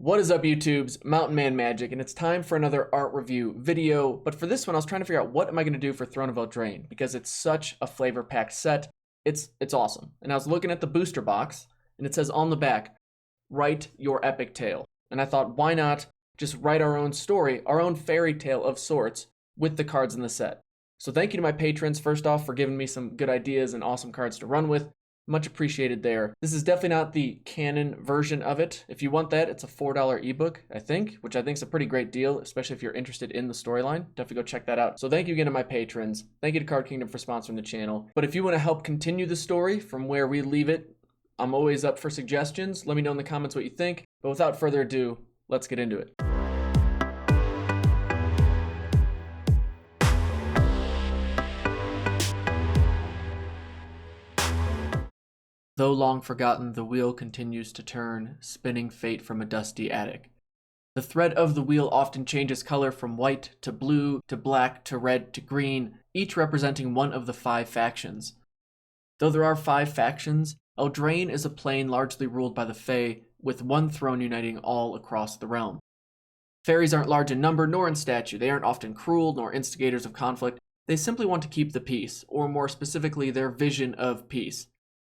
What is up, YouTubes? Mountain Man Magic, and it's time for another art review video. But for this one, I was trying to figure out what am I going to do for Throne of Eldraine, because it's such a flavor-packed set. It's awesome. And I was looking at the booster box, and it says on the back, write your epic tale. And I thought, why not just write our own story, our own fairy tale of sorts, with the cards in the set. So thank you to my patrons, first off, for giving me some good ideas and awesome cards to run with. Much appreciated there. This is definitely not the canon version of it. If you want that, it's a $4 ebook, I think, which I think is a pretty great deal, especially if you're interested in the storyline. Definitely go check that out. So thank you again to my patrons. Thank you to Card Kingdom for sponsoring the channel. But if you want to help continue the story from where we leave it, I'm always up for suggestions. Let me know in the comments what you think. But without further ado, let's get into it. Though long forgotten, the wheel continues to turn, spinning fate from a dusty attic. The thread of the wheel often changes color from white to blue to black to red to green, each representing one of the 5 factions. Though there are 5 factions, Eldraine is a plane largely ruled by the Fae, with one throne uniting all across the realm. Fairies aren't large in number nor in stature. They aren't often cruel nor instigators of conflict. They simply want to keep the peace, or more specifically, their vision of peace.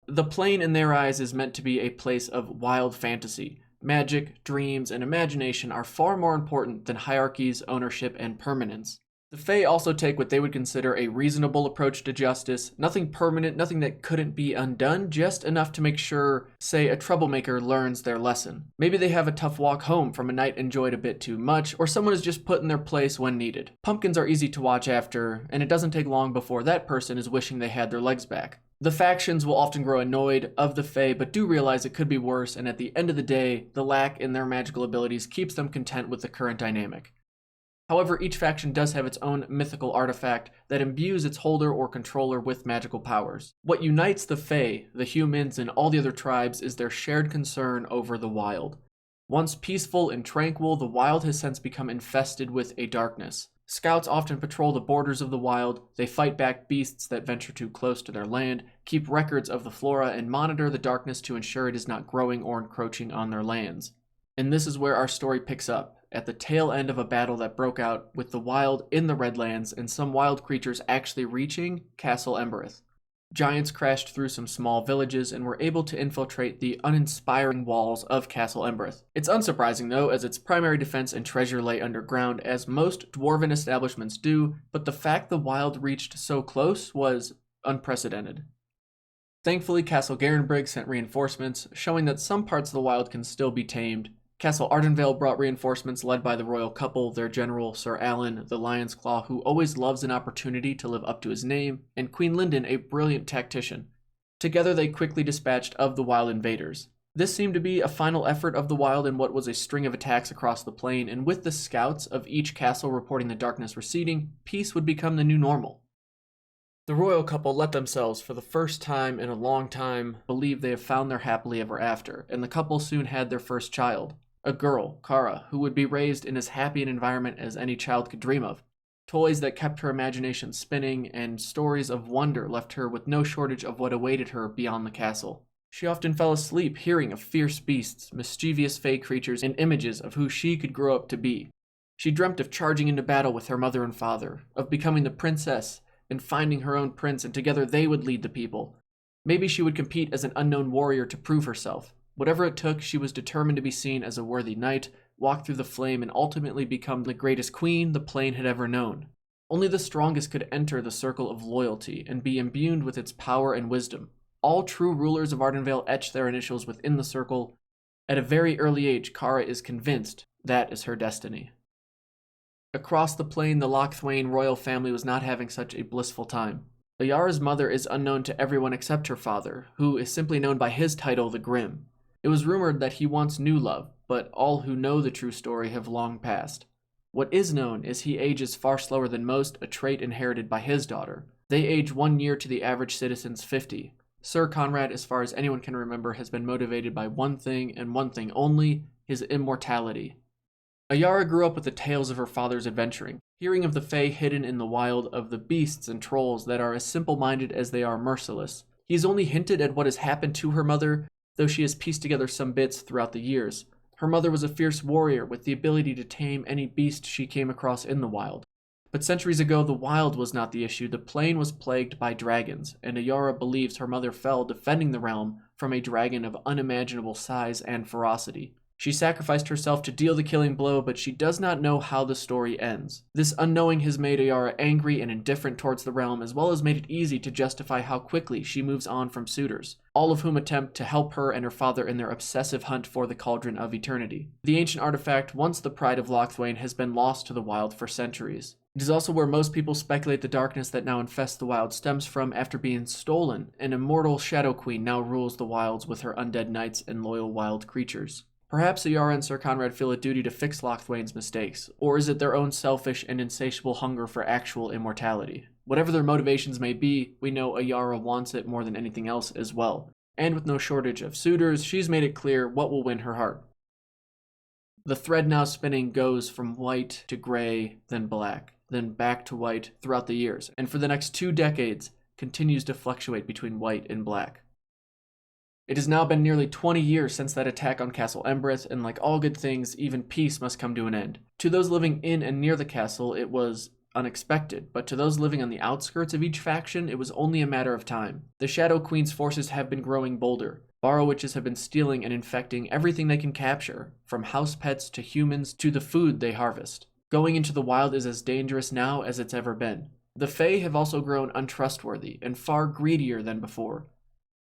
The plane in their eyes is meant to be a place of wild fantasy. Magic, dreams, and imagination are far more important than hierarchies, ownership, and permanence. The Fae also take what they would consider a reasonable approach to justice. Nothing permanent, nothing that couldn't be undone, just enough to make sure, say, a troublemaker learns their lesson. Maybe they have a tough walk home from a night enjoyed a bit too much, or someone is just put in their place when needed. Pumpkins are easy to watch after, and it doesn't take long before that person is wishing they had their legs back. The factions will often grow annoyed of the Fae, but do realize it could be worse, and at the end of the day, the lack in their magical abilities keeps them content with the current dynamic. However, each faction does have its own mythical artifact that imbues its holder or controller with magical powers. What unites the Fae, the humans, and all the other tribes is their shared concern over the wild. Once peaceful and tranquil, the wild has since become infested with a darkness. Scouts often patrol the borders of the wild, they fight back beasts that venture too close to their land, keep records of the flora, and monitor the darkness to ensure it is not growing or encroaching on their lands. And this is where our story picks up, at the tail end of a battle that broke out with the wild in the Redlands and some wild creatures actually reaching Castle Embereth. Giants crashed through some small villages and were able to infiltrate the uninspiring walls of Castle Embereth. It's unsurprising though, as its primary defense and treasure lay underground, as most dwarven establishments do, but the fact the wild reached so close was unprecedented. Thankfully, Castle Garenbrig sent reinforcements, showing that some parts of the wild can still be tamed. Castle Ardenvale brought reinforcements led by the royal couple, their general Sir Alan, the Lion's Claw, who always loves an opportunity to live up to his name, and Queen Linden, a brilliant tactician. Together they quickly dispatched of the wild invaders. This seemed to be a final effort of the wild in what was a string of attacks across the plain, and with the scouts of each castle reporting the darkness receding, peace would become the new normal. The royal couple let themselves, for the first time in a long time, believe they have found their happily ever after, and the couple soon had their first child. A girl, Kara, who would be raised in as happy an environment as any child could dream of. Toys that kept her imagination spinning, and stories of wonder left her with no shortage of what awaited her beyond the castle. She often fell asleep hearing of fierce beasts, mischievous fey creatures, and images of who she could grow up to be. She dreamt of charging into battle with her mother and father, of becoming the princess and finding her own prince, and together they would lead the people. Maybe she would compete as an unknown warrior to prove herself. Whatever it took, she was determined to be seen as a worthy knight, walk through the flame, and ultimately become the greatest queen the plane had ever known. Only the strongest could enter the circle of loyalty and be imbued with its power and wisdom. All true rulers of Ardenvale etch their initials within the circle. At a very early age, Kara is convinced that is her destiny. Across the plain, the Lochthwain royal family was not having such a blissful time. Ayara's mother is unknown to everyone except her father, who is simply known by his title, the Grim. It was rumored that he once knew love, but all who know the true story have long passed. What is known is he ages far slower than most, a trait inherited by his daughter. They age 1 year to the average citizen's 50. Sir Conrad, as far as anyone can remember, has been motivated by one thing and one thing only, his immortality. Ayara grew up with the tales of her father's adventuring, hearing of the Fae hidden in the wild, of the beasts and trolls that are as simple-minded as they are merciless. He has only hinted at what has happened to her mother, though she has pieced together some bits throughout the years. Her mother was a fierce warrior with the ability to tame any beast she came across in the wild. But centuries ago, the wild was not the issue. The plain was plagued by dragons, and Ayara believes her mother fell defending the realm from a dragon of unimaginable size and ferocity. She sacrificed herself to deal the killing blow, but she does not know how the story ends. This unknowing has made Ayara angry and indifferent towards the realm, as well as made it easy to justify how quickly she moves on from suitors, all of whom attempt to help her and her father in their obsessive hunt for the Cauldron of Eternity. The ancient artifact, once the pride of Locthwain, has been lost to the wild for centuries. It is also where most people speculate the darkness that now infests the wild stems from. After being stolen, an immortal Shadow Queen now rules the wilds with her undead knights and loyal wild creatures. Perhaps Ayara and Sir Conrad feel a duty to fix Locthwain's mistakes, or is it their own selfish and insatiable hunger for actual immortality? Whatever their motivations may be, we know Ayara wants it more than anything else as well. And with no shortage of suitors, she's made it clear what will win her heart. The thread now spinning goes from white to gray, then black, then back to white throughout the years, and for the next 2 decades continues to fluctuate between white and black. It has now been nearly 20 years since that attack on Castle Embereth, and like all good things, even peace must come to an end. To those living in and near the castle, it was unexpected, but to those living on the outskirts of each faction, it was only a matter of time. The Shadow Queen's forces have been growing bolder. Borrow Witches have been stealing and infecting everything they can capture, from house pets to humans to the food they harvest. Going into the wild is as dangerous now as it's ever been. The Fae have also grown untrustworthy and far greedier than before.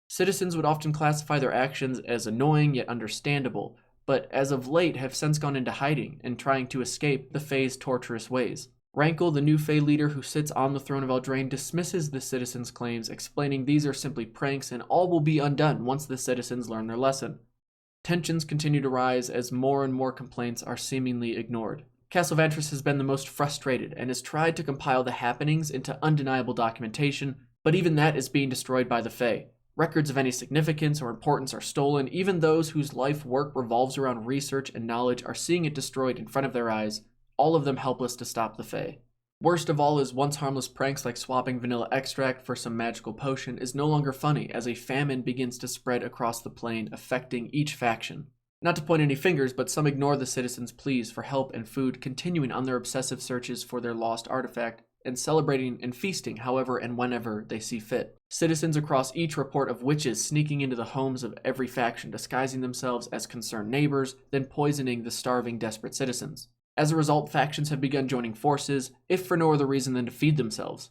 Citizens would often classify their actions as annoying yet understandable, but as of late have since gone into hiding and trying to escape the Fae's torturous ways. Rankle, the new Fae leader who sits on the Throne of Eldraine, dismisses the citizens' claims, explaining these are simply pranks and all will be undone once the citizens learn their lesson. Tensions continue to rise as more and more complaints are seemingly ignored. Castle Vantress has been the most frustrated and has tried to compile the happenings into undeniable documentation, but even that is being destroyed by the Fae. Records of any significance or importance are stolen. Even those whose life work revolves around research and knowledge are seeing it destroyed in front of their eyes, all of them helpless to stop the Fae. Worst of all is once harmless pranks like swapping vanilla extract for some magical potion is no longer funny as a famine begins to spread across the plain, affecting each faction. Not to point any fingers, but some ignore the citizens' pleas for help and food, continuing on their obsessive searches for their lost artifact, and celebrating and feasting however and whenever they see fit. Citizens across each report of witches sneaking into the homes of every faction, disguising themselves as concerned neighbors, then poisoning the starving, desperate citizens. As a result, factions have begun joining forces, if for no other reason than to feed themselves.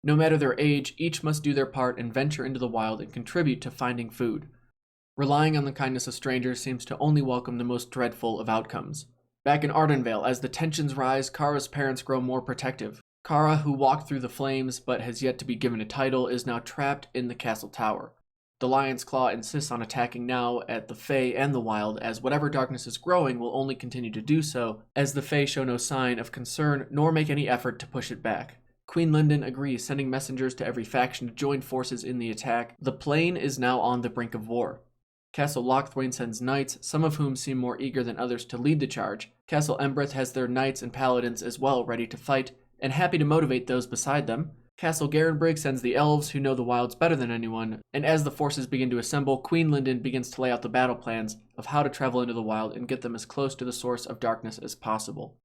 No matter their age, each must do their part and venture into the wild and contribute to finding food. Relying on the kindness of strangers seems to only welcome the most dreadful of outcomes. Back in Ardenvale, as the tensions rise, Kara's parents grow more protective. Kara, who walked through the flames but has yet to be given a title, is now trapped in the castle tower. The Lion's Claw insists on attacking now at the Fae and the Wild, as whatever darkness is growing will only continue to do so, as the Fae show no sign of concern nor make any effort to push it back. Queen Linden agrees, sending messengers to every faction to join forces in the attack. The plain is now on the brink of war. Castle Locthwain sends knights, some of whom seem more eager than others to lead the charge. Castle Embereth has their knights and paladins as well ready to fight, and happy to motivate those beside them. Castle Garenbrig sends the elves, who know the wilds better than anyone, and as the forces begin to assemble, Queen Linden begins to lay out the battle plans of how to travel into the wild and get them as close to the source of darkness as possible.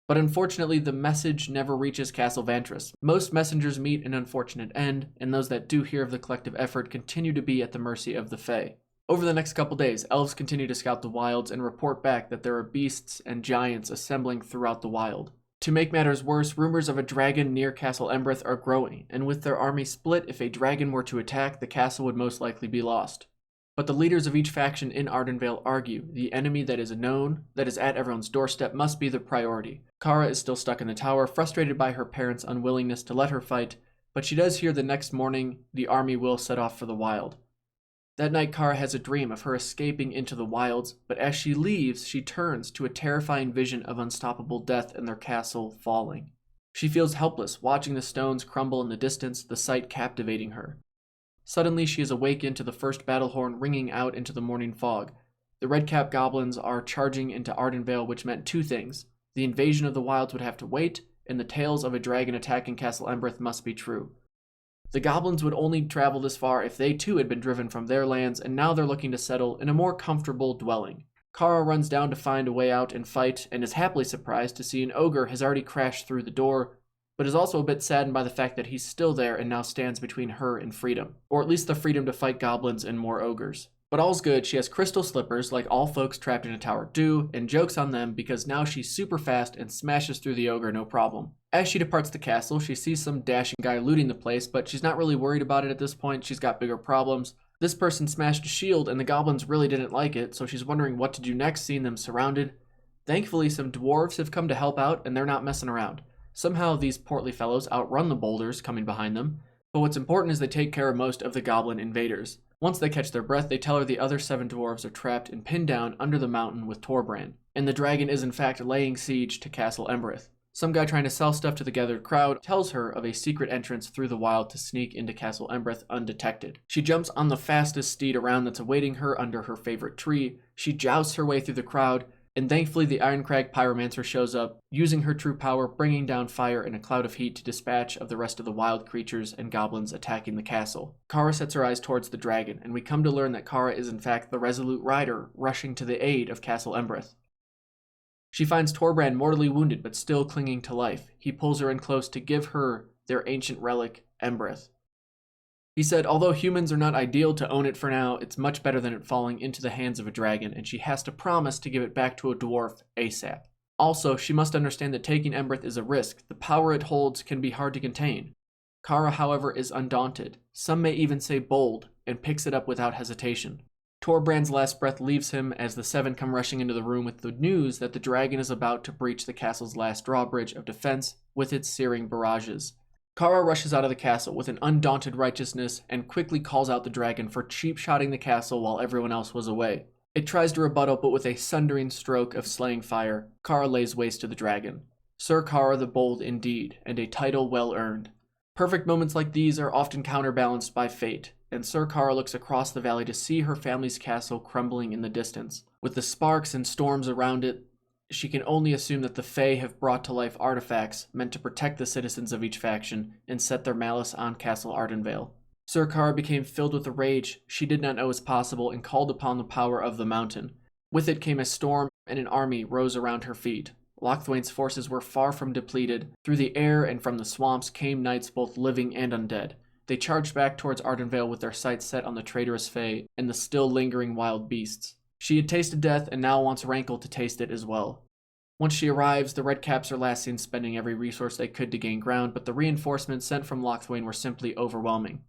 But unfortunately, the message never reaches Castle Vantress. Most messengers meet an unfortunate end, and those that do hear of the collective effort continue to be at the mercy of the Fae. Over the next couple days, elves continue to scout the wilds and report back that there are beasts and giants assembling throughout the wild. To make matters worse, rumors of a dragon near Castle Embereth are growing, and with their army split, if a dragon were to attack, the castle would most likely be lost. But the leaders of each faction in Ardenvale argue the enemy that is known, that is at everyone's doorstep, must be the priority. Kara is still stuck in the tower, frustrated by her parents' unwillingness to let her fight, but she does hear the next morning the army will set off for the wild. That night, Kara has a dream of her escaping into the wilds, but as she leaves, she turns to a terrifying vision of unstoppable death and their castle falling. She feels helpless, watching the stones crumble in the distance, the sight captivating her. Suddenly, she is awakened to the first battle horn ringing out into the morning fog. The red-capped goblins are charging into Ardenvale, which meant two things. The invasion of the wilds would have to wait, and the tales of a dragon attacking Castle Embereth must be true. The goblins would only travel this far if they too had been driven from their lands, and now they're looking to settle in a more comfortable dwelling. Kara runs down to find a way out and fight, and is happily surprised to see an ogre has already crashed through the door, but is also a bit saddened by the fact that he's still there and now stands between her and freedom, or at least the freedom to fight goblins and more ogres. But all's good, she has crystal slippers like all folks trapped in a tower do, and jokes on them because now she's super fast and smashes through the ogre no problem. As she departs the castle, she sees some dashing guy looting the place, but she's not really worried about it at this point. She's got bigger problems. This person smashed a shield and the goblins really didn't like it, so she's wondering what to do next, seeing them surrounded. Thankfully, some dwarves have come to help out and they're not messing around. Somehow these portly fellows outrun the boulders coming behind them, but what's important is they take care of most of the goblin invaders. Once they catch their breath, they tell her the other 7 dwarves are trapped and pinned down under the mountain with Thorbrand, and the dragon is in fact laying siege to Castle Embereth. Some guy trying to sell stuff to the gathered crowd tells her of a secret entrance through the wild to sneak into Castle Embereth undetected. She jumps on the fastest steed around that's awaiting her under her favorite tree. She jousts her way through the crowd, and thankfully the Ironcrag Pyromancer shows up, using her true power, bringing down fire in a cloud of heat to dispatch of the rest of the wild creatures and goblins attacking the castle. Kara sets her eyes towards the dragon, and we come to learn that Kara is in fact the resolute rider rushing to the aid of Castle Embereth. She finds Thorbrand mortally wounded but still clinging to life. He pulls her in close to give her their ancient relic, Embereth. He said, although humans are not ideal to own it for now, it's much better than it falling into the hands of a dragon, and she has to promise to give it back to a dwarf ASAP. Also, she must understand that taking Embereth is a risk. The power it holds can be hard to contain. Kara, however, is undaunted. Some may even say bold, and picks it up without hesitation. Thorbrand's last breath leaves him as the 7 come rushing into the room with the news that the dragon is about to breach the castle's last drawbridge of defense with its searing barrages. Kara rushes out of the castle with an undaunted righteousness and quickly calls out the dragon for cheap-shotting the castle while everyone else was away. It tries to rebuttal, but with a sundering stroke of slaying fire, Kara lays waste to the dragon. Sir Kara the Bold indeed, and a title well earned. Perfect moments like these are often counterbalanced by fate, and Sir Kara looks across the valley to see her family's castle crumbling in the distance. With the sparks and storms around it, she can only assume that the Fae have brought to life artifacts meant to protect the citizens of each faction and set their malice on Castle Ardenvale. Sir Kara became filled with a rage she did not know was possible and called upon the power of the mountain. With it came a storm, and an army rose around her feet. Lochthwain's forces were far from depleted. Through the air and from the swamps came knights both living and undead. They charged back towards Ardenvale with their sights set on the traitorous Fae and the still lingering wild beasts. She had tasted death and now wants Rankle to taste it as well. Once she arrives, the Redcaps are last seen spending every resource they could to gain ground, but the reinforcements sent from Lochthwain were simply overwhelming.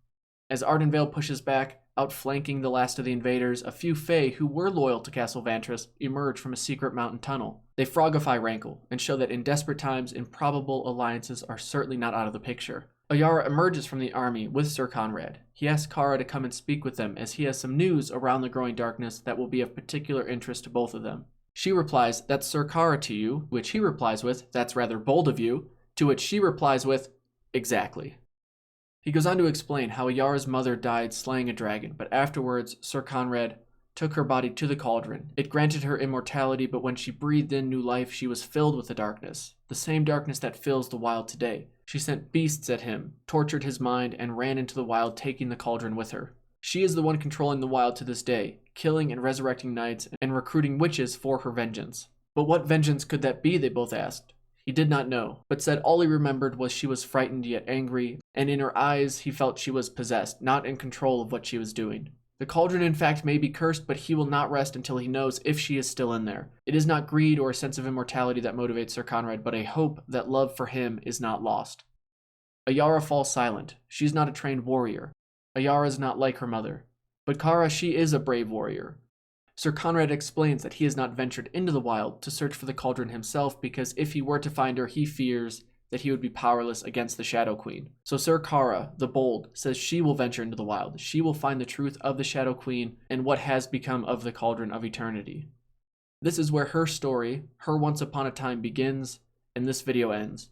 As Ardenvale pushes back, outflanking the last of the invaders, a few Fae who were loyal to Castle Vantress emerge from a secret mountain tunnel. They frogify Rankle and show that in desperate times, improbable alliances are certainly not out of the picture. Ayara emerges from the army with Sir Conrad. He asks Kara to come and speak with them as he has some news around the growing darkness that will be of particular interest to both of them. She replies, "That's Sir Kara to you," which he replies with, "That's rather bold of you," to which she replies with, "Exactly." He goes on to explain how Ayara's mother died slaying a dragon, but afterwards Sir Conrad took her body to the cauldron. It granted her immortality, but when she breathed in new life, she was filled with the darkness, the same darkness that fills the wild today. She sent beasts at him, tortured his mind, and ran into the wild, taking the cauldron with her. She is the one controlling the wild to this day, killing and resurrecting knights and recruiting witches for her vengeance. But what vengeance could that be, they both asked. He did not know, but said all he remembered was she was frightened yet angry, and in her eyes he felt she was possessed, not in control of what she was doing. The cauldron in fact may be cursed, but he will not rest until he knows if she is still in there. It is not greed or a sense of immortality that motivates Sir Conrad, but a hope that love for him is not lost. Ayara falls silent. She is not a trained warrior. Ayara is not like her mother. But Kara, she is a brave warrior. Sir Conrad explains that he has not ventured into the wild to search for the cauldron himself because if he were to find her, he fears that he would be powerless against the Shadow Queen. So Sir Kara, the Bold, says she will venture into the wild. She will find the truth of the Shadow Queen and what has become of the Cauldron of Eternity. This is where her story, her once upon a time, begins, and this video ends.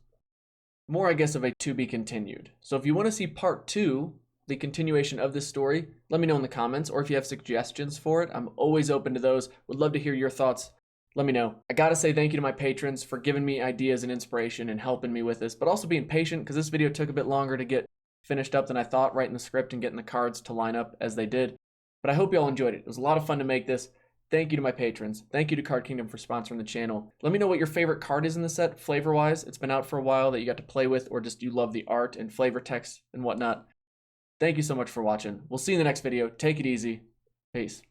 More, I guess, of a to be continued. So if you want to see part 2, the continuation of this story, let me know in the comments, or if you have suggestions for it, I'm always open to those. Would love to hear your thoughts. Let me know. I gotta say thank you to my patrons for giving me ideas and inspiration and helping me with this, but also being patient because this video took a bit longer to get finished up than I thought, writing the script and getting the cards to line up as they did. But I hope you all enjoyed it. It was a lot of fun to make this. Thank you to my patrons. Thank you to Card Kingdom for sponsoring the channel. Let me know what your favorite card is in the set, flavor-wise. It's been out for a while that you got to play with, or just you love the art and flavor text and whatnot. Thank you so much for watching. We'll see you in the next video. Take it easy. Peace.